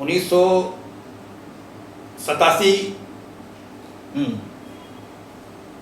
1987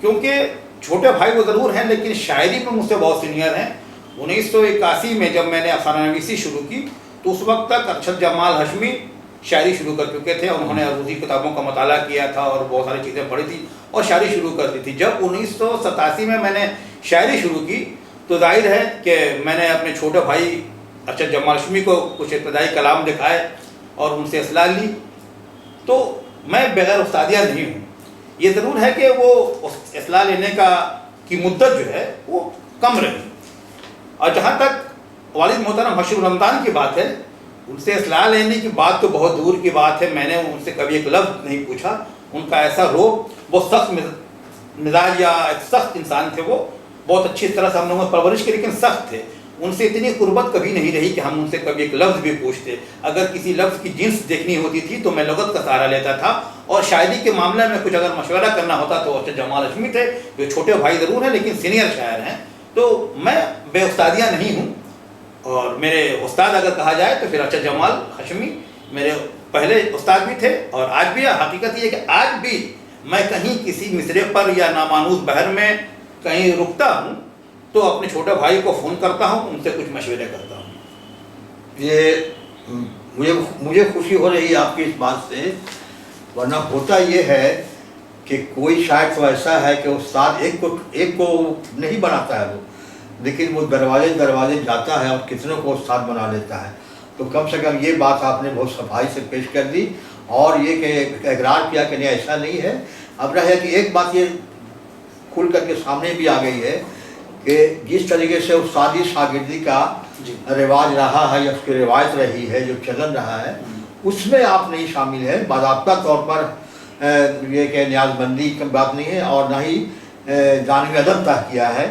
کیونکہ چھوٹے بھائی وہ ضرور ہیں لیکن شاعری میں مجھ سے بہت سینئر ہیں. 1981 میں جب میں نے افسانہ نویسی شروع کی تو اس وقت تک ارشد جمال ہاشمی شاعری شروع کر چکے تھے. انہوں نے عروضی کتابوں کا مطالعہ کیا تھا اور بہت ساری چیزیں پڑھی تھی اور شاعری شروع کر دی تھی. جب 1987 میں نے شاعری شروع کی تو ظاہر ہے کہ میں نے اپنے چھوٹے بھائی ارشد جمال ہاشمی کو کچھ ابتدائی کلام دکھائے اور ان سے اصلاح لی. تو میں بغیر استادیہ نہیں ہوں. یہ ضرور ہے کہ وہ اصلاح لینے کی مدت جو ہے وہ کم رہی. اور جہاں تک والد محترم حشر رمضان کی بات ہے, ان سے اصلاح لینے کی بات تو بہت دور کی بات ہے. میں نے ان سے کبھی ایک لفظ نہیں پوچھا. ان کا ایسا وہ سخت مزاج یا ایک سخت انسان تھے. وہ بہت اچھی طرح سے ہم لوگوں نے پرورش کی لیکن سخت تھے. ان سے اتنی قربت کبھی نہیں رہی کہ ہم ان سے کبھی ایک لفظ بھی پوچھتے. اگر کسی لفظ کی جنس دیکھنی ہوتی تھی تو میں لغت کا سہارا لیتا تھا, اور شاعری کے معاملے میں کچھ اگر مشورہ کرنا ہوتا تو ارشد جمال ہاشمی تھے جو چھوٹے بھائی ضرور ہیں لیکن سینئر شاعر ہیں. تو میں بے استادیہ نہیں ہوں, اور میرے استاد اگر کہا جائے تو پھر ارشد جمال ہاشمی میرے پہلے استاد بھی تھے اور آج بھی. حقیقت یہ کہ آج بھی میں کہیں کسی مصرے پر یا نامانوس بحر میں کہیں رکتا ہوں تو اپنے چھوٹے بھائی کو فون کرتا ہوں, ان سے کچھ مشورے کرتا ہوں. یہ مجھے خوشی ہو رہی ہے آپ کی اس بات سے, ورنہ ہوتا یہ ہے کہ کوئی شاعر تو ایسا ہے کہ استاد ایک کو نہیں بناتا ہے وہ, لیکن وہ دروازے جاتا ہے اور کتنوں کو استاد بنا لیتا ہے. تو کم سے کم یہ بات آپ نے بہت صفائی سے پیش کر دی اور یہ کہ اقرار کیا کہ نہیں ایسا نہیں ہے. اب رہا ہے کہ ایک بات یہ کھل کر کے سامنے بھی آ گئی ہے کہ جس طریقے سے استادی شاگردی کا رواج رہا ہے یا اس کی روایت رہی ہے, جو چلن رہا ہے, اس میں آپ نہیں شامل ہے. باضابطہ طور پر یہ کہ نیاز بندی کی بات نہیں ہے اور نہ ہی جانب ادب طے کیا ہے,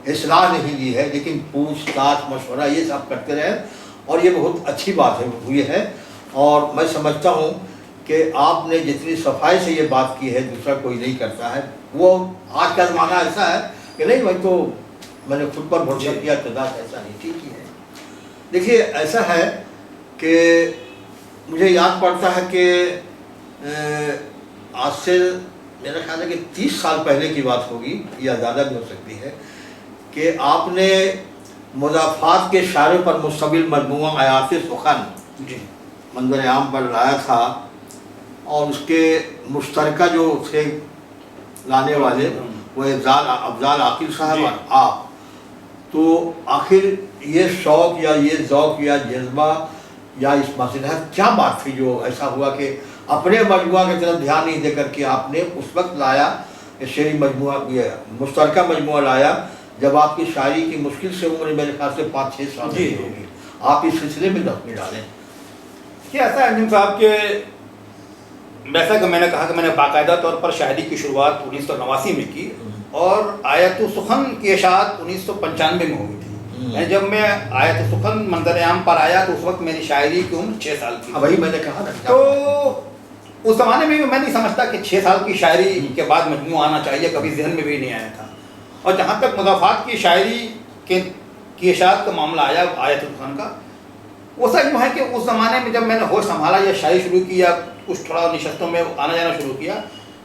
اصلاح نہیں دی ہے, لیکن پوچھ تاچھ مشورہ یہ سب کرتے رہے اور یہ بہت اچھی بات ہوئی ہے. اور میں سمجھتا ہوں کہ آپ نے جتنی صفائی سے یہ بات کی ہے دوسرا کوئی نہیں کرتا ہے. وہ آج کا زمانہ ایسا ہے کہ نہیں بھائی تو میں نے خود پر بھروسہ کیا تو ایسا نہیں, ٹھیک ہی ہے. دیکھیے ایسا ہے کہ مجھے یاد پڑتا ہے کہ آج سے میرا خیال ہے کہ 30 سال پہلے کی بات ہوگی یا زیادہ بھی ہو سکتی ہے کہ آپ نے مضافات کے شاعروں پر مشتمل مجموعہ آیات سخن منظر عام پر لایا تھا, اور اس کے مشترکہ جو تھے لانے والے وہ افضال عاقل صاحب اور آپ. تو آخر یہ شوق یا یہ ذوق یا جذبہ یا اس مسئلہ کیا بات تھی جو ایسا ہوا کہ اپنے مجموعہ کی طرف دھیان نہیں دے کر کے آپ نے اس وقت لایا شعری مجموعہ, یہ مشترکہ مجموعہ لایا جب آپ کی شاعری کی مشکل سے عمر میرے خیال سے 5-6 سال کی ہوگی. آپ اس سلسلے میں نظمیں ڈالیں. کہ ایسا ہے انجم صاحب کہ ویسا کہ میں نے کہا کہ میں نے باقاعدہ طور پر شاعری کی شروعات 1989 میں کی اور آیت سخن کی اشاعت 1995 میں ہوئی تھی. جب میں آیت سخن منظر عام پر آیا تو اس وقت میری شاعری کی عمر 6 سال کی. وہی میں نے کہا نا. تو اس زمانے میں میں نہیں سمجھتا کہ 6 سال کی شاعری کے بعد مجموعہ آنا چاہیے, کبھی ذہن میں بھی نہیں آیا تھا. اور جہاں تک مضافات کی شاعری کی اشاعت کا معاملہ آیا آیت سخن کا, وہ سچ ہے کہ اس زمانے میں جب میں نے ہوش سنبھالا یا شاعری شروع کی یا کچھ تھوڑا نشستوں میں آنا جانا شروع کیا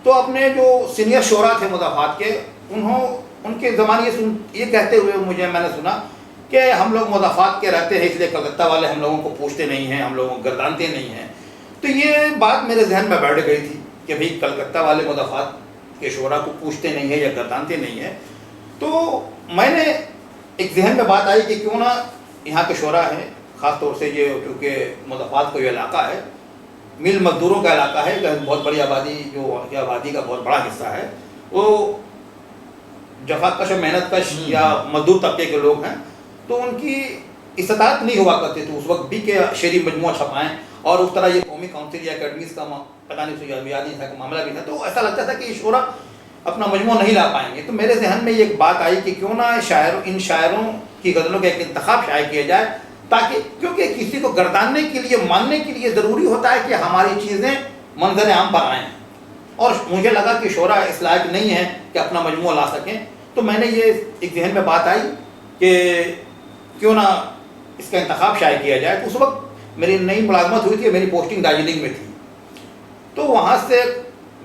تو اپنے جو سینئر شعراء تھے مضافات کے ان کے زمانے یہ کہتے ہوئے میں نے سنا کہ ہم لوگ مضافات کے رہتے ہیں اس لیے کلکتہ والے ہم لوگوں کو پوچھتے نہیں ہیں, ہم لوگوں کو گردانتے نہیں ہیں. تو یہ بات میرے ذہن میں بیٹھ گئی تھی کہ بھئی کلکتہ والے مضافات کے شعراء کو پوچھتے نہیں ہیں یا گردانتے نہیں ہیں. تو میں نے ایک ذہن میں بات آئی کہ کیوں نہ یہاں کے شعراء ہیں, خاص طور سے یہ کیونکہ مضافات کا یہ علاقہ ہے, مل مزدوروں کا علاقہ ہے, بہت بڑی آبادی جو آبادی کا بہت بڑا حصہ ہے وہ جفا کش و محنت کش یا مزدور طبقے کے لوگ ہیں. تو ان کی استطاعت نہیں ہوا کرتی تھی اس وقت بھی کہ شعری مجموعہ چھپائیں, اور اس طرح یہ قومی کونسل یا اکیڈمیز کا پتہ نہیں یاد نہیں تھا کہ معاملہ بھی تھا. تو ایسا لگتا تھا کہ یہ شعراء اپنا مجموعہ نہیں لا پائیں گے. تو میرے ذہن میں یہ ایک بات آئی کہ کیوں نہ ان شاعروں کی غزلوں کا ایک انتخاب شائع کیا جائے, تاکہ کیونکہ کسی کو گرداننے کے لیے ماننے کے لیے ضروری ہوتا ہے کہ ہماری چیزیں منظر عام پر آئیں, اور مجھے لگا کہ شعراء اس لائق نہیں ہیں کہ اپنا مجموعہ لا سکیں. تو میں نے یہ ایک ذہن میں بات آئی کہ کیوں نہ اس کا انتخاب شائع کیا جائے. تو اس وقت میری نئی ملازمت ہوئی تھی, میری پوسٹنگ دارجلنگ میں تھی. تو وہاں سے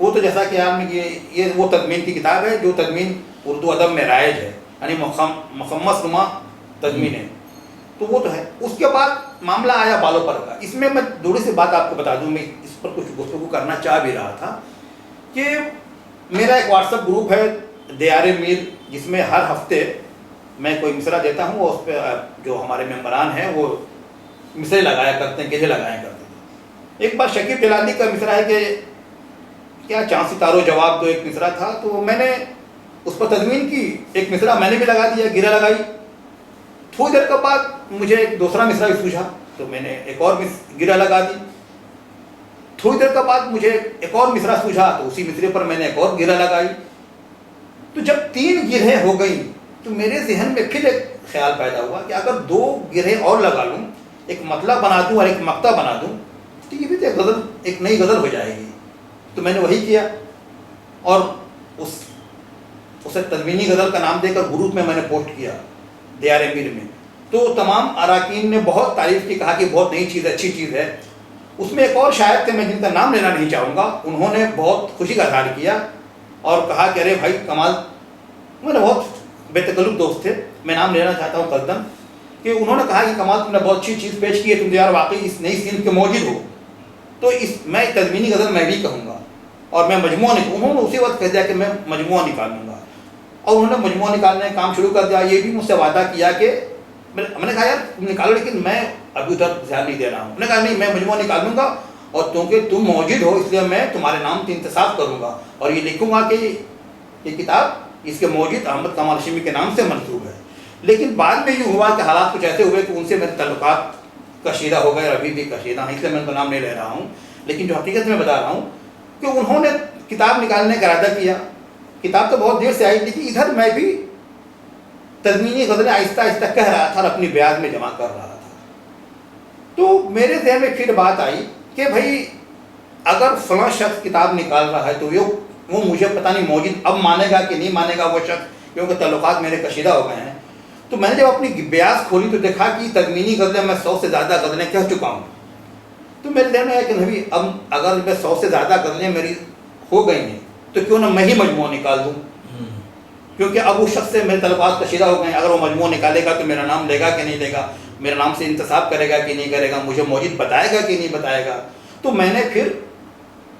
وہ تو جیسا کہ آپ نے یہ وہ تدمین کی کتاب ہے جو تدمین اردو ادب میں رائج ہے، یعنی مخمص نما تدمین ہے، تو وہ تو ہے۔ اس کے بعد معاملہ آیا بالوں پر کا۔ اس میں تھوڑی سی بات آپ کو بتا دوں، میں اس پر کچھ گفتگو کرنا چاہ بھی رہا تھا کہ میرا ایک واٹس ایپ گروپ ہے دیار میر، جس میں ہر ہفتے میں کوئی مصرع دیتا ہوں، اور اس پہ جو ہمارے ممبران ہیں وہ مصرے لگایا کرتے ہیں، گہجے لگایا کرتے ہیں۔ ایک بار شکیب جلالی کا مصرع ہے کہ کیا چاند ستاروں جواب دو، ایک مصرع تھا، تو میں نے اس پر تدمین کی، ایک مصرع میں نے بھی لگا دیا، گرہ لگائی۔ تھوڑی دیر کے بعد مجھے ایک دوسرا مصرع بھی سوچا تو میں نے ایک اور گرہ لگا دی۔ تھوڑی دیر کے بعد مجھے ایک اور مصرع سوچا تو اسی مصرے پر میں نے ایک اور گرہ لگائی۔ تو جب 3 گرہیں ہو گئیں تو میرے ذہن میں پھر ایک خیال پیدا ہوا کہ اگر 2 گرہیں اور لگا لوں، ایک مطلب بنا دوں اور ایک مقطع بنا دوں، تو یہ بھی تو ایک غزل، ایک نئی غزل ہو جائے گی۔ تو میں نے وہی کیا اور اسے تدمینی غزل کا نام دے کر گروپ میں نے پوسٹ کیا دیار میر میں۔ تو تمام اراکین نے بہت تعریف کی، کہا کہ بہت نئی چیز ہے، اچھی چیز ہے۔ اس میں ایک اور شاعر تھے، میں جن کا نام لینا نہیں چاہوں گا، انہوں نے بہت خوشی کا اظہار کیا اور کہا کہ ارے بھائی کمال، میرے بہت بے تکلف دوست تھے، میں نام لینا چاہتا ہوں قصداً، کہ انہوں نے کہا کہ کمال تم نے بہت اچھی چیز پیش کی ہے، تم یار واقعی اس نئی سین کے موجود ہو، تو میں تدمینی غزل میں بھی کہوں گا اور میں مجموعہ انہوں نے اسی وقت کہہ دیا کہ میں مجموعہ نکالوں گا، اور انہوں نے مجموعہ نکالنے کا کام شروع کر دیا۔ یہ بھی مجھ سے وعدہ کیا کہ میں نے کہا یار تم نکالو، لیکن میں ابھی ادھر دھیان نہیں دے رہا ہوں۔ انہوں نے کہا نہیں، میں مجموعہ نکالوں گا اور کیونکہ تم موجود ہو اس لیے میں تمہارے نام سے انتصاب کروں گا اور یہ لکھوں گا کہ یہ کتاب اس کے موجود احمد کمال ہاشمی کے نام سے منسوب ہے۔ لیکن بعد میں یہ ہوا کہ حالات کچھ ایسے ہوئے کہ ان سے میرے تعلقات کشیدہ ہو گئے، ابھی بھی کشیدہ ہیں، اس لیے میں ان کا نام نہیں لے رہا ہوں۔ لیکن جو حقیقت میں بتا رہا ہوں کہ انہوں نے کتاب نکالنے کا ارادہ کیا، کتاب تو بہت دیر سے آئی، لیکن ادھر میں بھی تدمینی غزلیں آہستہ آہستہ کہہ رہا تھا اور اپنی بیاض میں جمع کر رہا تھا۔ تو میرے ذہن میں پھر بات آئی کہ بھائی اگر فلاں شخص کتاب نکال رہا ہے تو وہ مجھے پتہ نہیں موجود اب مانے گا کہ نہیں مانے گا وہ شخص، کیونکہ تعلقات میرے کشیدہ ہو گئے ہیں۔ تو میں نے جب اپنی بیاض کھولی تو دیکھا کہ تدمینی غزلیں میں 100 سے زیادہ غزلیں کہہ چکا ہوں۔ تو میرے ذہن میں آیا کہ نبی اب اگر میں 100 سے زیادہ غزلیں میری ہو گئی ہیں تو کیوں نہ میں ہی مجموعہ نکال دوں، کیونکہ اب اس شخص سے میرے تعلقات کشیدہ ہو گئے ہیں۔ اگر وہ مجموعہ نکالے گا تو میرا نام لے گا کہ نہیں لے گا، میرے نام سے انتصاب کرے گا کہ نہیں کرے گا، مجھے موجود بتائے گا کہ نہیں بتائے گا۔ تو میں نے پھر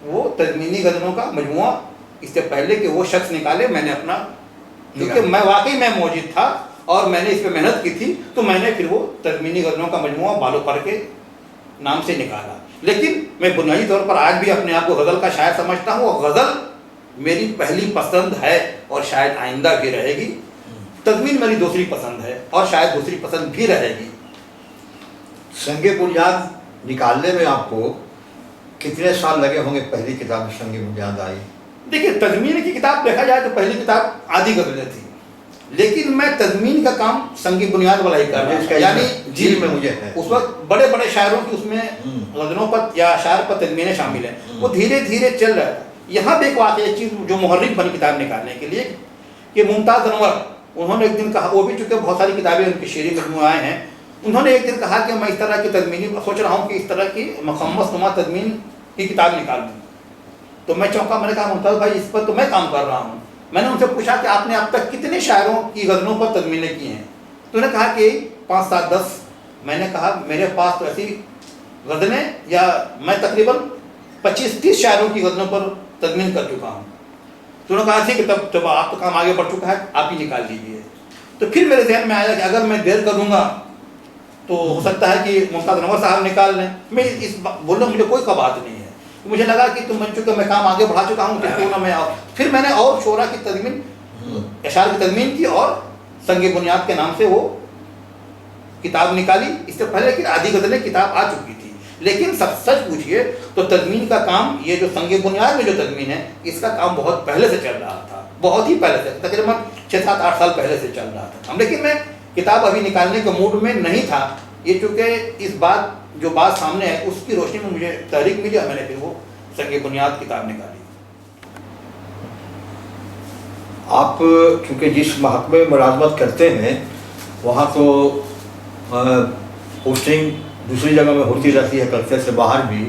وہ تدمینی غزلوں کا مجموعہ اس سے پہلے کہ وہ شخص نکالے میں نے اپنا، کیونکہ میں واقعی میں موجود تھا اور میں نے اس پہ محنت کی تھی، تو میں نے پھر وہ تدمینی غزلوں کا مجموعہ بالوں پر کے نام سے نکالا۔ لیکن میں بنیادی طور پر آج بھی اپنے آپ کو غزل کا شاعر سمجھتا ہوں، اور غزل میری پہلی پسند ہے اور شاید آئندہ بھی رہے گی۔ تدمین میری دوسری پسند ہے اور شاید دوسری پسند بھی رہے گی۔ سنگ بنیاد نکالنے میں آپ کو کتنے سال لگے ہوں گے؟ پہلی کتاب سنگ بنیاد آئی، دیکھیے تدمین کی کتاب دیکھا جائے تو پہلی کتاب آدھی غزلیں تھی، لیکن میں تدمین کا کام سنگ بنیاد والا ہی کر رہا ہوں، یعنی جی میں مجھے ہے اس وقت بڑے بڑے شاعروں کی اس میں غزلوں پر یا شاعر پر تدمینیں شامل ہیں، وہ دھیرے دھیرے چل رہا ہے۔ یہاں بھی ایک واقعی چیز جو محرک بنی کتاب نکالنے کے لیے کہ ممتاز انور، انہوں نے ایک دن کہا، وہ بھی چونکہ بہت ساری کتابیں ان کی شعری مجموعے ہیں، انہوں نے ایک دن کہا کہ میں اس طرح کی تدمینی سوچ رہا ہوں کہ اس طرح کی مخمص نما تدمین کی کتاب نکال دوں۔ تو میں چونکا، میں نے کہا ممتاز بھائی اس پر تو میں کام کر رہا ہوں۔ میں نے ان سے پوچھا کہ آپ نے اب تک کتنے شاعروں کی غزلوں پر تدمینیں کی ہیں؟ تو انہوں نے کہا کہ 5 7 10۔ میں نے کہا میرے پاس تو ایسی غزلیں، یا میں تقریباً 25 30 شاعروں کی غزلوں پر تدمین کر چکا ہوں۔ تو انہوں نے کہا ٹھیک ہے، تب آپ کا کام آگے بڑھ چکا ہے، آپ ہی نکال دیجیے۔ تو پھر میرے ذہن میں آیا کہ اگر میں دیر کروں گا تو ہو سکتا ہے کہ ممتاز انور صاحب نکال لیں۔ میں اس بولنے مجھے کوئی بات نہیں ہے، مجھے لگا کہ تم چونکہ میں کام آگے بڑھا چکا ہوں تو کیوں نہ میں پھر میں نے اور شعرا کی تدمین، اشعار کی تدمین کی اور سنگ بنیاد کے نام سے وہ کتاب نکالی۔ اس سے پہلے کہ آدھی غزلیں کتاب آ چکی تھی، لیکن سچ پوچھیے تو تدمین کا کام، یہ جو سنگ بنیاد میں جو تدمین ہے، اس کا کام بہت پہلے سے چل رہا تھا، بہت ہی پہلے سے، تقریباً 6 7 8 سال پہلے سے چل رہا تھا۔ لیکن میں کتاب ابھی نکالنے کے موڈ میں نہیں تھا، یہ چونکہ اس بات جو بات سامنے ہے اس کی روشنی میں مجھے تحریک ملی اور میں نے پھر وہ سنگ بنیاد کتاب نکالی۔ آپ چونکہ جس محکمے میں ملازمت کرتے ہیں وہاں تو پوسٹنگ دوسری جگہ میں ہوتی رہتی ہے، کلکٹر سے باہر بھی،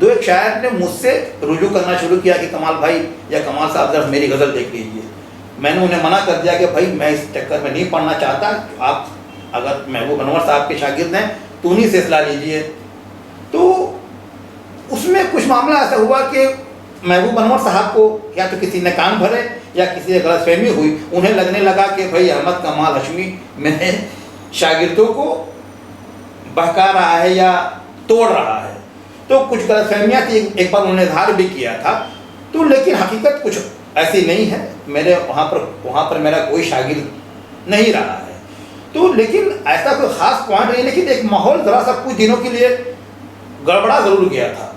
دو ایک شاعر نے مجھ سے رجوع کرنا شروع کیا کہ کمال بھائی یا کمال صاحب ذرا میری غزل دیکھ لیجیے. میں نے انہیں منع کر دیا کہ بھائی میں اس چکر میں نہیں پڑھنا چاہتا, آپ اگر محبوب انور صاحب کے شاگرد ہیں تو انہیں سے اصلاح لیجیے. تو اس میں کچھ معاملہ ایسا ہوا کہ محبوب انور صاحب کو یا تو کسی نے کان بھرے یا کسی نے غلط فہمی ہوئی, انہیں لگنے لگا کہ بھائی احمد کمال ہاشمی میں شاگردوں کو بہکا رہا ہے یا توڑ رہا ہے. تو کچھ غلط فہمیاں تھی, ایک بار انہوں نے اظہار بھی کیا تھا. تو لیکن حقیقت کچھ ایسی نہیں ہے, میرے وہاں پر میرا کوئی شاگرد نہیں رہا ہے. تو لیکن ایسا کوئی خاص پوائنٹ نہیں, لیکن ایک ماحول ذرا سا کچھ دنوں کے لیے گڑبڑا ضرور گیا تھا.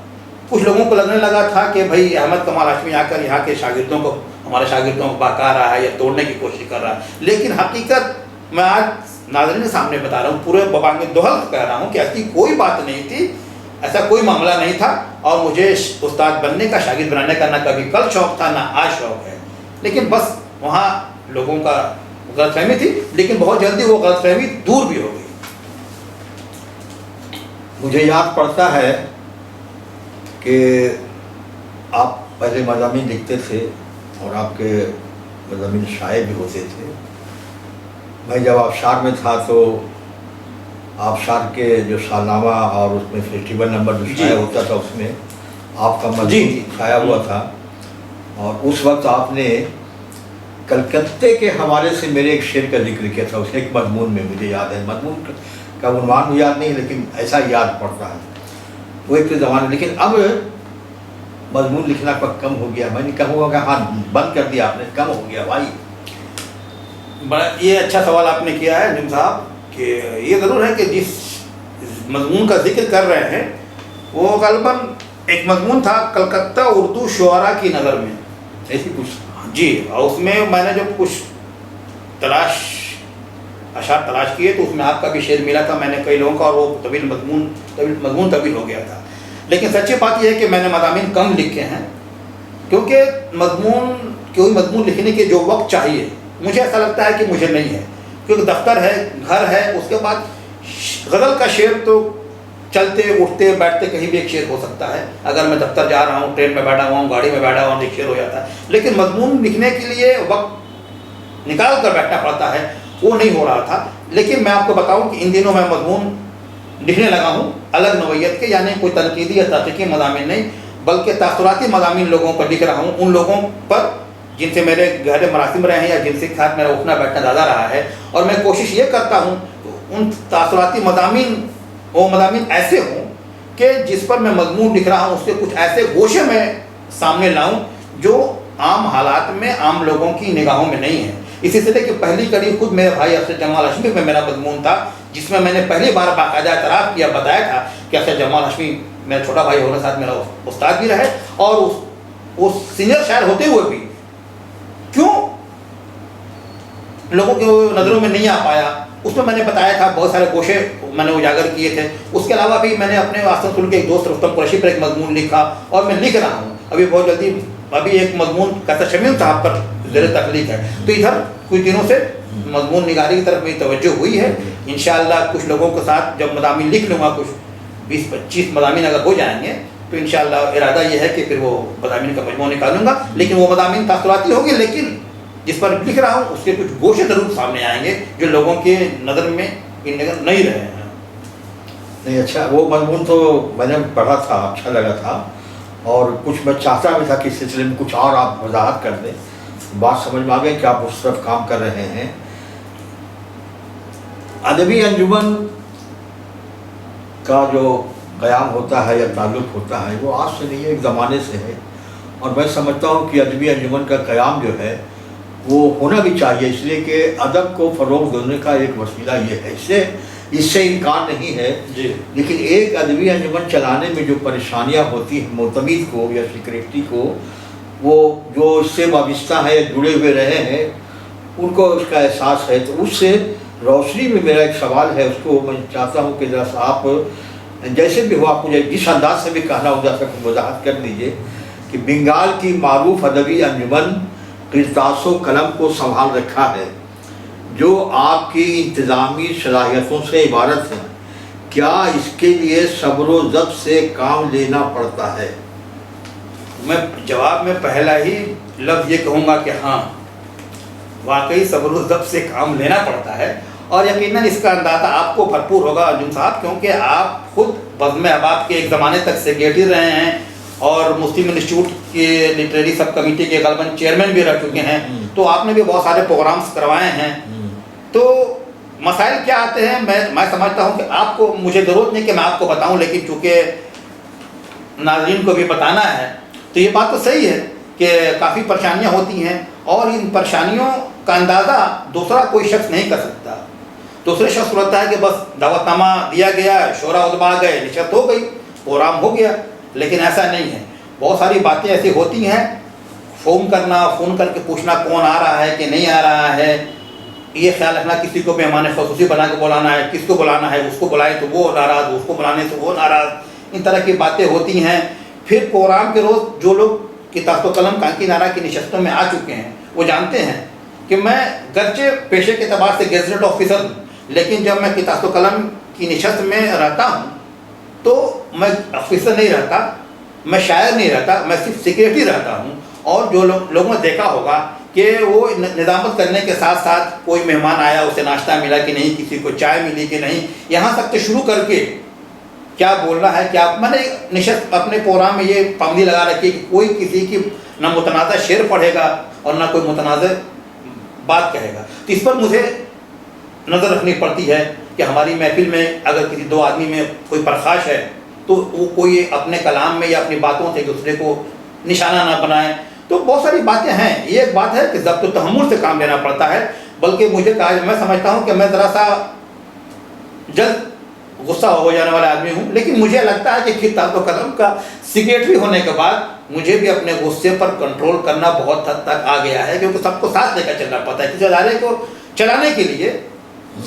کچھ لوگوں کو لگنے لگا تھا کہ بھائی احمد کمال ہاشمی آ کر یہاں کے شاگردوں کو, ہمارے شاگردوں کو بہکا رہا ہے یا توڑنے کی کوشش کر رہا ہے. لیکن حقیقت میں آج ناظرین کے سامنے بتا رہا ہوں, پورے ببانگ دوہل کہہ رہا ہوں کہ ایسی کوئی بات نہیں تھی, ایسا کوئی معاملہ نہیں تھا. اور مجھے استاد بننے کا, شاگرد بنانے کا نہ کبھی کل شوق تھا نہ آج شوق ہے. لیکن بس وہاں لوگوں کا غلط فہمی تھی, لیکن بہت جلدی وہ غلط فہمی دور بھی ہو گئی. مجھے یاد پڑتا ہے کہ آپ پہلے مضامین لکھتے تھے اور آپ کے مضامین شائع بھی ہوتے تھے. میں جب آبشار میں تھا تو آبشار کے جو سالنامہ اور اس میں فیسٹیول نمبر جو شائع ہوتا تھا اس میں آپ کا مضمون شائع ہوا تھا. اور اس وقت آپ نے کلکتے کے حوالے سے میرے ایک شعر کا ذکر کیا تھا. اس ایک مضمون میں مجھے یاد ہے, مضمون کا عنوان بھی یاد نہیں لیکن ایسا یاد پڑتا ہے. وہ ایک تو زمانے, لیکن اب مضمون لکھنا پر کم ہو گیا. میں نہیں کہوں گا کہ ہاں بند کر دیا آپ نے, کم ہو گیا بھائی. بڑا یہ اچھا سوال آپ نے کیا ہے انجم صاحب, کہ یہ ضرور ہے کہ جس مضمون کا ذکر کر رہے ہیں وہ غالباً ایک مضمون تھا کلکتہ اردو شعراء کی نظر میں, ایسی کچھ. جی. اور اس میں نے جب کچھ اشعار تلاش کیے تو اس میں آپ کا بھی شعر ملا تھا, میں نے کئی لوگوں کا, اور وہ طویل مضمون ہو گیا تھا. لیکن سچی بات یہ ہے کہ میں نے مضامین کم لکھے ہیں, کیونکہ کوئی مضمون لکھنے کے جو وقت چاہیے مجھے ایسا لگتا ہے کہ مجھے نہیں ہے. کیونکہ دفتر ہے, گھر ہے, اس کے بعد غزل کا شعر تو چلتے اٹھتے بیٹھتے کہیں بھی ایک شعر ہو سکتا ہے. اگر میں دفتر جا رہا ہوں, ٹرین میں بیٹھا ہوا ہوں, گاڑی میں بیٹھا ہوا ہوں, ایک شعر ہو جاتا ہے. لیکن مضمون لکھنے کے لیے وقت نکال کر بیٹھنا پڑتا ہے, وہ نہیں ہو رہا تھا. لیکن میں آپ کو بتاؤں کہ ان دنوں میں مضمون لکھنے لگا ہوں الگ نوعیت کے, یعنی کوئی تنقیدی یا تحقیقی مضامین نہیں بلکہ تاثراتی مضامین لوگوں پر لکھ رہا ہوں, ان لوگوں پر جن سے میرے گہرے مراسم رہے ہیں یا جن سے ساتھ میرا اٹھنا بیٹھنا زیادہ رہا ہے. اور میں کوشش یہ کرتا ہوں ان تاثراتی مضامین ایسے ہوں کہ جس پر میں مضمون لکھ رہا ہوں اس کے کچھ ایسے گوشے میں سامنے لاؤں جو عام حالات میں عام لوگوں کی نگاہوں میں نہیں ہے. اسی طرح کہ پہلی کڑی خود میرے بھائی افسر جمال ہاشمی میں میرا مضمون تھا, جس میں نے پہلی بار باقاعدہ اعتراف کیا, بتایا تھا کہ افسر جمال ہاشمی میرا چھوٹا بھائی ہونے ساتھ میرا استاد بھی رہے, اور وہ سینئر شاعر ہوتے ہوئے بھی کیوں لوگوں کی نظروں میں نہیں آ پایا. اس میں نے بتایا تھا, بہت سارے گوشے میں نے اجاگر کیے تھے. اس کے علاوہ بھی میں نے اپنے آسنسول کے ایک دوست رستم قریشی پر ایک مضمون لکھا, اور میں لکھ رہا ہوں ابھی بہت جلدی. ابھی ایک مضمون کہتا شمیم صاحب پر زیر تخلیق ہے. تو ادھر کچھ دنوں سے مضمون نگاری کی طرف میری توجہ ہوئی ہے. انشاءاللہ کچھ لوگوں کے ساتھ جب مضامین لکھ لوں گا, کچھ 20-25 مضامین اگر ہو جائیں گے تو انشاءاللہ ارادہ یہ ہے کہ پھر وہ مضامین کا مجموعہ نکالوں گا. لیکن وہ مضامین تاثراتی ہوگی, لیکن جس پر لکھ رہا ہوں اس کے کچھ گوشے ضرور سامنے آئیں گے جو لوگوں کے نظر میں نہیں رہے ہیں. نہیں, اچھا, وہ مضمون تو میں نے پڑھا تھا, اچھا لگا تھا, اور کچھ میں چاہتا بھی تھا کہ اس سلسلے میں کچھ اور آپ وضاحت کر دیں. بات سمجھ میں آ گئی کہ آپ اس طرف کام کر رہے ہیں. ادبی انجمن کا جو قیام ہوتا ہے یا تعلق ہوتا ہے وہ آج سے نہیں ہے, ایک زمانے سے ہے. اور میں سمجھتا ہوں کہ ادبی انجمن کا قیام جو ہے وہ ہونا بھی چاہیے, اس لیے کہ ادب کو فروغ دینے کا ایک وسیلہ یہ ہے. اس سے انکار نہیں ہے جی. لیکن ایک ادبی انجمن چلانے میں جو پریشانیاں ہوتی ہیں معتمد کو یا سیکریٹری کو, وہ جو اس سے وابستہ ہے, جڑے ہوئے رہے ہیں, ان کو اس کا احساس ہے. تو اس سے روشنی میں میرا ایک سوال ہے, اس کو میں چاہتا ہوں کہ ذرا سا آپ جیسے بھی ہو, آپ مجھے جس انداز سے بھی کہنا ہو جیسا کہ وضاحت کر دیجیے کہ بنگال کی معروف ادبی انجمن قرطاس و قلم کو سنبھال رکھا ہے, جو آپ کی انتظامی صلاحیتوں سے عبارت ہے کیا اس کے لیے صبر و ضبط سے کام لینا پڑتا ہے؟ میں جواب میں پہلا ہی لفظ یہ کہوں گا کہ ہاں، واقعی صبر و ضبط سے کام لینا پڑتا ہے، اور یقیناً اس کا اندازہ آپ کو بھرپور ہوگا انجم صاحب، کیونکہ آپ خود بزم احباب کے ایک زمانے تک سیکریٹری رہے ہیں اور مسلم انسٹیٹیوٹ کے لٹریری سب کمیٹی کے غالباً چیئرمین بھی رہ چکے ہیں، تو آپ نے بھی بہت سارے پروگرامز کروائے ہیں۔ تو مسائل کیا آتے ہیں، میں سمجھتا ہوں کہ آپ کو، مجھے ضرورت نہیں کہ میں آپ کو بتاؤں، لیکن چونکہ ناظرین کو بھی بتانا ہے، تو یہ بات تو صحیح ہے کہ کافی پریشانیاں ہوتی ہیں، اور ان پریشانیوں کا اندازہ دوسرا کوئی شخص نہیں کر سکتا۔ دوسرے شخص کو لگتا ہے کہ بس دعوت نامہ دیا گیا، شورا ادبا گئے، نشست ہو گئی، پروگرام ہو گیا، لیکن ایسا نہیں ہے۔ بہت ساری باتیں ایسی ہوتی ہیں، فون کر کے پوچھنا کون آ رہا ہے کہ نہیں آ رہا ہے، یہ خیال رکھنا کسی کو مہمان خصوصی بنا کے بلانا ہے، کس کو بلانا ہے، اس کو بلائیں تو وہ ناراض، اس کو بلانے سے وہ ناراض، ان طرح کی باتیں ہوتی ہیں۔ پھر پروگرام کے روز جو لوگ کتاب و قلم کانکی نارا کی نشستوں میں آ چکے ہیں وہ جانتے ہیں کہ میں گرچہ پیشے کے اعتبار سے گیزٹ آفیسر ہوں، لیکن جب میں کتاب و قلم کی نشست میں رہتا ہوں تو میں آفیسر نہیں رہتا، میں شاعر نہیں رہتا، میں صرف سیکریٹری رہتا ہوں۔ اور جو لوگوں نے دیکھا ہوگا کہ وہ نظامت کرنے کے ساتھ ساتھ کوئی مہمان آیا، اسے ناشتہ ملا کہ نہیں، کسی کو چائے ملی کہ نہیں، یہاں تک کہ شروع کر کے کیا بولنا ہے، کیا میں نے نشست اپنے پروگرام میں یہ پابندی لگا رکھی کہ کوئی کسی کی نہ متنازع شعر پڑھے گا اور نہ کوئی متنازع بات کہے گا۔ تو اس پر مجھے نظر رکھنی پڑتی ہے کہ ہماری محفل میں اگر کسی دو آدمی میں کوئی پرخاش ہے تو وہ کوئی اپنے کلام میں یا اپنی باتوں سے دوسرے کو نشانہ نہ بنائے۔ تو بہت ساری باتیں ہیں۔ یہ ایک بات ہے کہ ضبط و تحمل سے کام لینا پڑتا ہے، بلکہ مجھے میں سمجھتا ہوں کہ میں ذرا سا جلد غصہ ہو جانے والا آدمی ہوں، لیکن مجھے لگتا ہے کہ کتاب و قلم کا سیکریٹری ہونے کے بعد مجھے بھی اپنے غصے پر کنٹرول کرنا بہت حد تک آ گیا ہے، کیونکہ سب کو ساتھ لے کر چلنا پڑتا ہے۔ کسی ادارے کو چلانے کے لیے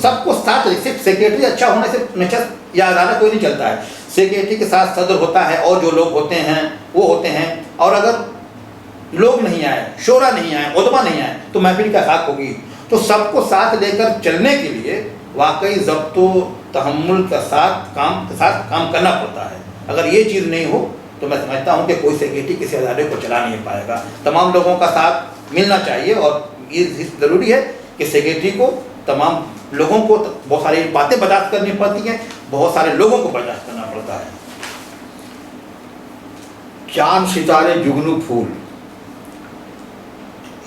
سب کو ساتھ، صرف سیکریٹری اچھا ہونے سے نشست یا ادارہ کوئی نہیں چلتا ہے۔ سیکریٹری کے ساتھ صدر ہوتا ہے اور جو لوگ ہوتے ہیں وہ ہوتے ہیں، اور اگر لوگ نہیں آئے، شورا نہیں آئے، ادبا نہیں آئے تو محفل کا خاک ہوگی۔ تو سب کو ساتھ لے کر چلنے کے لیے واقعی ضبط و تحمل کے ساتھ کام کرنا پڑتا ہے۔ اگر یہ چیز نہیں ہو تو میں سمجھتا ہوں کہ کوئی سیکریٹری کسی ادارے کو چلا نہیں پائے گا۔ تمام لوگوں کا ساتھ ملنا چاہیے، اور یہ ضروری ہے کہ سیکریٹری کو تمام لوگوں کو بہت ساری باتیں برداشت کرنی پڑتی ہیں، بہت سارے لوگوں کو برداشت کرنا پڑتا ہے۔ چاند ستارے جگنو پھول،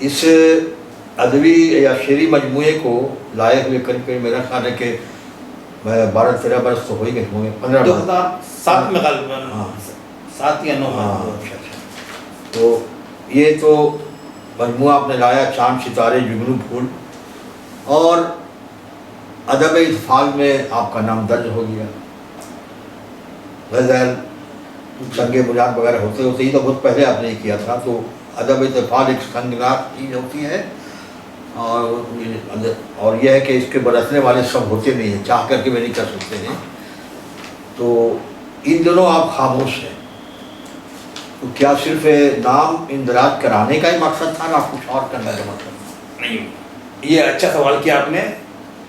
اس ادبی یا شعری مجموعے کو لائے ہوئے قریب میرا خیال ہے کہ 12-13 برس تو ہو ہی گئے ہوں گے، 15 2007 میں غالباً 7 یا 9۔ تو یہ تو مجموعہ آپ نے لایا چاند ستارے جگنو پھول، اور ادب اطفال میں آپ کا نام درج ہو گیا۔ غزل، سنگ بنیاد وغیرہ ہوتے ہوتے ہی تو بہت پہلے آپ نے کیا تھا۔ تو ادب اطفال ایک سنگناک چیز ہوتی ہے، اور یہ ہے کہ اس کے برسنے والے سب ہوتے نہیں ہیں، چاہ کر کے بھی نہیں کر سکتے ہیں۔ تو ان دنوں آپ خاموش ہیں، تو کیا صرف نام اندراج کرانے کا ہی مقصد تھا، نہ کچھ اور کرنے کا مقصد؟ نہیں، یہ اچھا سوال کیا آپ نے۔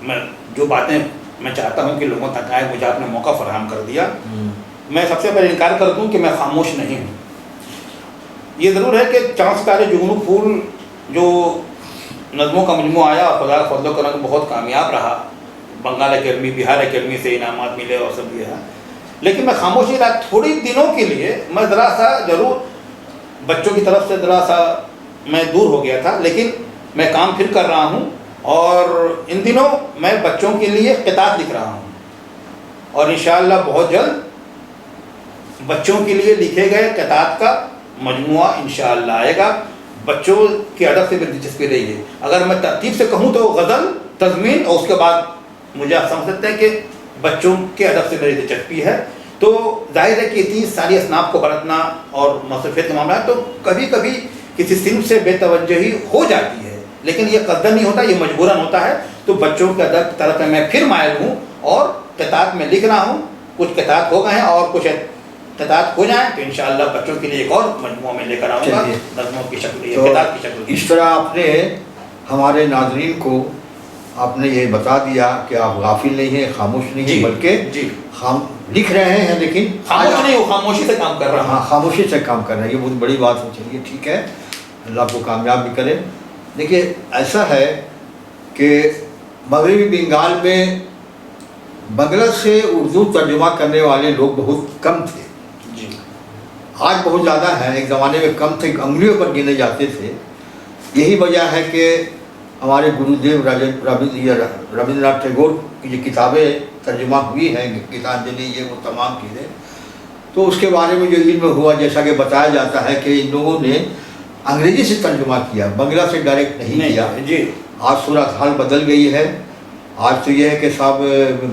میں جو باتیں میں چاہتا ہوں کہ لوگوں تک آئے، مجھے آپ نے موقع فراہم کر دیا۔ میں سب سے پہلے انکار کر دوں کہ میں خاموش نہیں ہوں۔ یہ ضرور ہے کہ چاند ستارے جگنو پھول جو نظموں کا مجموعہ آیا اور خدا کا فضل و کرم بہت کامیاب رہا، بنگال اکیڈمی، بہار اکیڈمی سے انعامات ملے اور سب یہ ہے، لیکن میں خاموش نہیں رہا۔ تھوڑی دنوں کے لیے میں ذرا سا ضرور بچوں کی طرف سے ذرا سا میں دور ہو گیا تھا، لیکن میں کام پھر کر رہا ہوں، اور ان دنوں میں بچوں کے لیے قطعات لکھ رہا ہوں، اور انشاءاللہ بہت جلد بچوں کے لیے لکھے گئے قطعات کا مجموعہ انشاءاللہ آئے گا۔ بچوں کے ادب سے میری دلچسپی رہی ہے۔ اگر میں ترتیب سے کہوں تو غزل، تضمین، اور اس کے بعد مجھے آپ سمجھ سکتے ہیں کہ بچوں کے ادب سے میری دلچسپی ہے۔ تو ظاہر ہے کہ اتنی ساری اصناف کو برتنا اور مصروفیت کے معاملات، تو کبھی کبھی کسی صنف سے بے توجہی ہو جاتی ہے، لیکن یہ قصدن نہیں ہوتا، یہ مجبوراً ہوتا ہے۔ تو بچوں کے ادب کی طرف میں پھر مائل ہوں، اور قطعات میں لکھ رہا ہوں۔ کچھ قطعات ہو گئے ہیں اور کچھ قطعات ہو جائیں تو انشاءاللہ بچوں کے لیے ایک اور مجموعہ میں لے کر آؤں گا، نظموں کی شکل یا قطعات کی شکل۔ اس طرح آپ نے ہمارے ناظرین کو آپ نے یہ بتا دیا کہ آپ غافل نہیں ہیں، خاموش نہیں ہیں، بلکہ لکھ رہے ہیں، لیکن خاموش نہیں، وہ خاموشی سے کام کر رہا ہے. ہاں، خاموشی سے کام کر رہے ہیں، یہ بہت بڑی بات ہے. چلیے ٹھیک ہے، اللہ کو کامیاب بھی کرے. دیکھیے ایسا ہے کہ مغربی بنگال میں بنگلہ سے اردو ترجمہ کرنے والے لوگ بہت کم تھے. آج بہت زیادہ ہیں، ایک زمانے میں کم تھے، انگلیوں پر گنے جاتے تھے. یہی وجہ ہے کہ ہمارے گرودیو رابندر ناتھ ٹیگور کی جو کتابیں ترجمہ ہوئی ہیں، گیتانجلی، یہ وہ تمام چیزیں، تو اس کے بارے میں جو علم ہوا، جیسا کہ بتایا جاتا ہے کہ ان لوگوں نے انگریزی سے ترجمہ کیا، بنگلہ سے ڈائریکٹ نہیں کیا. آج صورت حال بدل گئی ہے. آج تو یہ ہے کہ صاحب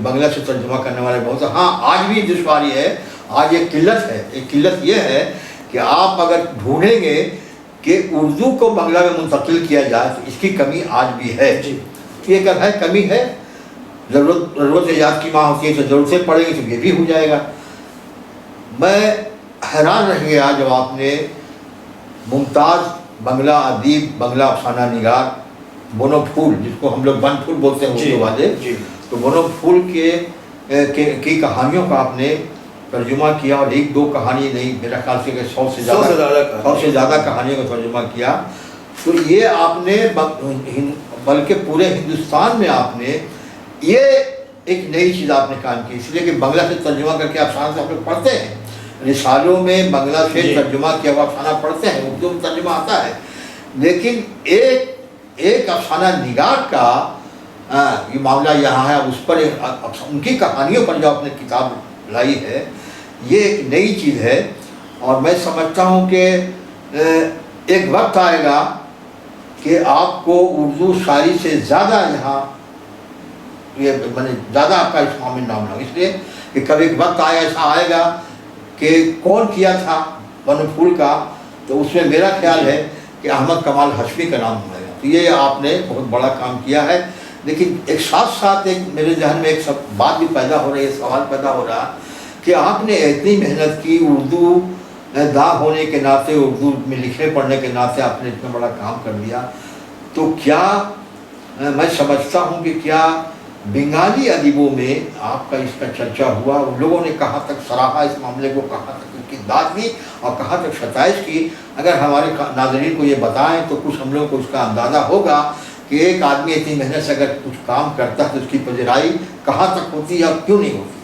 بنگلہ سے ترجمہ کرنے والے بہت ہیں. ہاں آج بھی دشواری ہے، آج ایک قلت ہے. ایک قلت یہ ہے کہ آپ اگر ڈھونڈیں گے کہ اردو کو بنگلہ میں منتقل کیا جائے تو اس کی کمی آج بھی ہے. یہ اگر ہے، کمی ہے. ضرورت ایجاد کی ماں ہوتی ہے تو ضرورتیں پڑیں گی تو یہ بھی ہو جائے گا. میں حیران رہ گیا جب آپ نے ممتاز بنگلہ ادیب، بنگلہ افسانہ نگار بونو پھول، جس کو ہم لوگ بن پھول بولتے ہیں اردو والے، تو بونو پھول کی کہانیوں کا آپ نے ترجمہ کیا، اور ایک دو کہانی نہیں، میرا خیال سے 100 سے زیادہ کہانیوں کا ترجمہ کیا. تو یہ آپ نے بلکہ پورے ہندوستان میں آپ نے یہ ایک نئی چیز آپ نے کام کی. اس لیے کہ بنگلہ سے ترجمہ کر کے افسانہ سے ہم لوگ پڑھتے ہیں، رسالوں میں بنگلہ سے ترجمہ کیا ہوا افسانہ پڑھتے ہیں، اردو میں ترجمہ آتا ہے. لیکن ایک افسانہ نگار کا یہ معاملہ یہاں ہے. اس پر ان کی کہانیوں پر جو آپ نے کتاب لائی ہے، یہ ایک نئی چیز ہے. اور میں سمجھتا ہوں کہ ایک وقت آئے گا کہ آپ کو اردو شاعری سے زیادہ یہاں زیادہ آپ کا اس معاملے میں نام لگا. اس لیے کہ کبھی ایک وقت ایسا آئے گا کہ کون کیا تھا بونو پھول کا، تو اس میں میرا خیال ہے کہ احمد کمال ہاشمی کا نام آئے گا. تو یہ آپ نے بہت بڑا کام کیا ہے. لیکن ایک ساتھ ساتھ ایک میرے ذہن میں ایک بات بھی پیدا ہو رہی ہے، سوال پیدا ہو رہا کہ آپ نے اتنی محنت کی، اردو داں ہونے کے ناطے، اردو میں لکھنے پڑھنے کے ناطے آپ نے اتنا بڑا کام کر لیا، تو کیا میں سمجھتا ہوں کہ کیا بنگالی ادیبوں میں آپ کا اس کا چرچا ہوا؟ ان لوگوں نے کہاں تک سراہا اس معاملے کو، کہاں تک ان کی داد دی اور کہاں تک ستائش کی؟ اگر ہمارے ناظرین کو یہ بتائیں تو کچھ ہم لوگوں کو اس کا اندازہ ہوگا کہ ایک آدمی اتنی محنت سے اگر کچھ کام کرتا ہے تو اس کی پذیرائی کہاں تک ہوتی ہے اور کیوں نہیں ہوتی.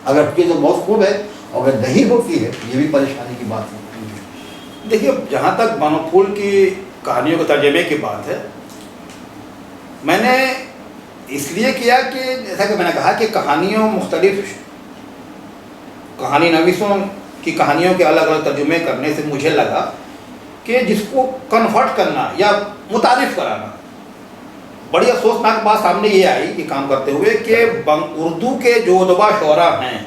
اگر ہوتی ہے تو بہت خوب ہے، اور اگر نہیں ہوتی ہے یہ بھی پریشانی کی بات ہے. دیکھیے، جہاں تک بونو پھول کی کہانیوں کے ترجمے کی بات ہے، میں نے اس لیے کیا کہ جیسا کہ میں نے کہا کہ کہانیوں مختلف کہانی نویسوں کی کہانیوں کے الگ الگ ترجمے کرنے سے مجھے لگا کہ جس کو کنورٹ کرنا یا متعارف کرانا، بڑی افسوسناک بات سامنے یہ آئی کہ کام کرتے ہوئے کہ اردو کے جو ادبا شعراء ہیں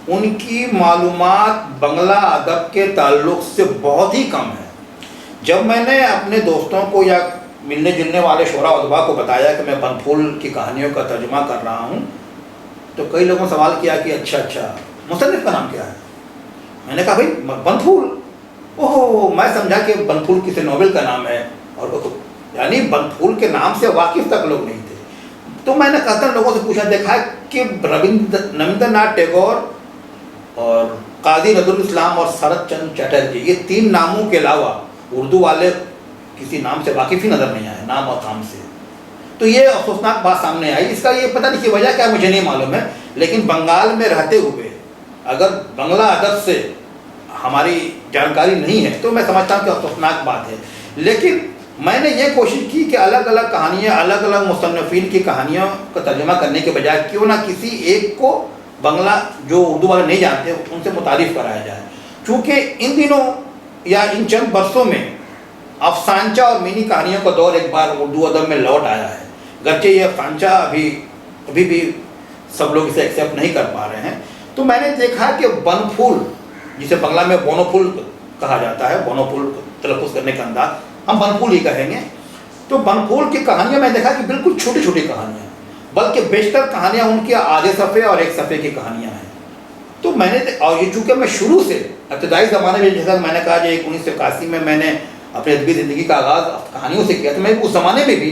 ان کی معلومات بنگلہ ادب کے تعلق سے بہت ہی کم ہے. جب میں نے اپنے دوستوں کو یا ملنے جلنے والے شعراء ادبا کو بتایا کہ میں بن پھول کی کہانیوں کا ترجمہ کر رہا ہوں، تو کئی لوگوں نے سوال کیا کہ اچھا مصنف کا نام کیا ہے؟ میں نے کہا بھائی بن پھول. اوہ، میں سمجھا کہ بن پھول کسی ناول کا نام ہے، اور یعنی بن پھول کے نام سے واقف تک لوگ نہیں تھے. تو میں نے قطر لوگوں سے پوچھا، دیکھا کہ رابندر ناتھ ٹیگور اور قاضی نظر الاسلام اور سرت چند چٹرجی، یہ 3 ناموں کے علاوہ اردو والے کسی نام سے واقف ہی نظر نہیں آئے، نام اور کام سے. تو یہ افسوسناک بات سامنے آئی. اس کا یہ پتہ نہیں کہ وجہ کیا مجھے نہیں معلوم ہے، لیکن بنگال میں رہتے ہوئے اگر بنگلہ ادب سے ہماری جانکاری نہیں ہے تو میں سمجھتا ہوں کہ افسوسناک بات ہے. لیکن میں نے یہ کوشش کی کہ الگ الگ کہانیاں، الگ الگ مصنفین کی کہانیوں کا ترجمہ کرنے کے بجائے کیوں نہ کسی ایک کو بنگلہ جو اردو والے نہیں جانتے ان سے متعارف کرایا جائے. چونکہ ان دنوں یا ان چند برسوں میں افسانچہ اور مینی کہانیوں کا دور ایک بار اردو ادب میں لوٹ آیا ہے. گرچہ یہ افسانچہ ابھی بھی سب لوگ اسے ایکسیپٹ نہیں کر پا رہے ہیں. تو میں نے دیکھا کہ بن پھول، جسے بنگلہ میں بونو پھول کہا جاتا ہے، بونو پھول تلفظ کرنے کا انداز ہم بن پھول ہی کہیں گے، تو بن پھول کی کہانیاں میں دیکھا کہ بالکل چھوٹی چھوٹی کہانیاں، بلکہ بیشتر کہانیاں ان کی آدھے صفحے اور 1 صفحے کی کہانیاں ہیں. تو میں نے، اور یہ چونکہ میں شروع سے ابتدائی زمانے میں، جیسا میں نے کہا جو 1981 میں نے اپنی ادبی زندگی کا آغاز کہانیوں سے کیا، تو میں اس زمانے میں بھی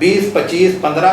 20, 25, 15,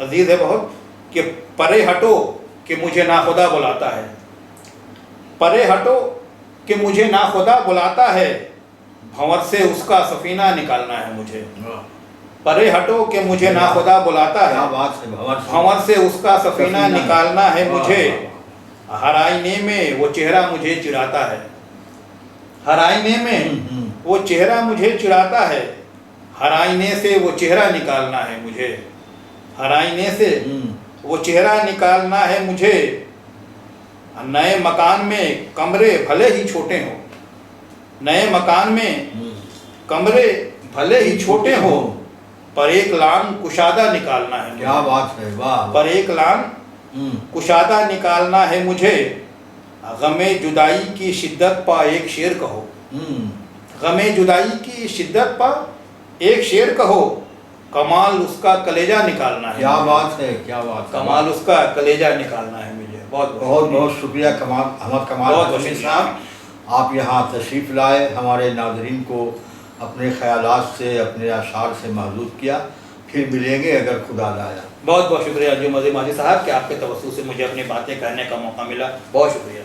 عزیز ہے بہت کہ پرے ہٹو کہ مجھے ناخدا بلاتا ہے، پرے ہٹو کہ مجھے ناخدا بلاتا ہے، بھنور سے اس کا سفینہ نکالنا ہے مجھے، پرے ہٹو کہ مجھے ناخدا بلاتا کیا ہے، بات ہے، بھنور سے اس کا سفینہ نکالنا ہے مجھے، ہر آئینے میں وہ چہرہ مجھے چڑھاتا ہے، ہر آئینے میں وہ چہرہ مجھے چڑھاتا ہے، ہر آئینے سے وہ چہرہ نکالنا ہے مجھے، ہر آئینے سے وہ چہرہ نکالنا ہے مجھے، نئے مکان میں کمرے بھلے ہی چھوٹے ہوں، نئے مکان میں کمرے بھلے ہی چھوٹے ہوں، پر ایک لان کشادہ نکالنا ہے مجھے، کیا بات ہے، واہ، پر ایک لان کشادہ نکالنا ہے مجھے، غم جدائی کی شدت پا ایک شعر کہو، غم جدائی کی شدت پا ایک شعر کہو، کمال اس کا کلیجہ نکالنا ہے، کیا بات ہے، کیا بات ہے، کمال اس کا کلیجہ نکالنا ہے مجھے۔ بہت بہت بہت شکریہ احمد کمال بہت بہت حشمی شکریہ۔ صاحب، آپ یہاں تشریف لائے، ہمارے ناظرین کو اپنے خیالات سے، اپنے اشعار سے محظوظ کیا۔ پھر ملیں گے اگر خدا لایا۔ بہت بہت شکریہ انجم عظیم حاجی صاحب کہ آپ کے توسط سے مجھے اپنی باتیں کہنے کا موقع ملا، بہت شکریہ۔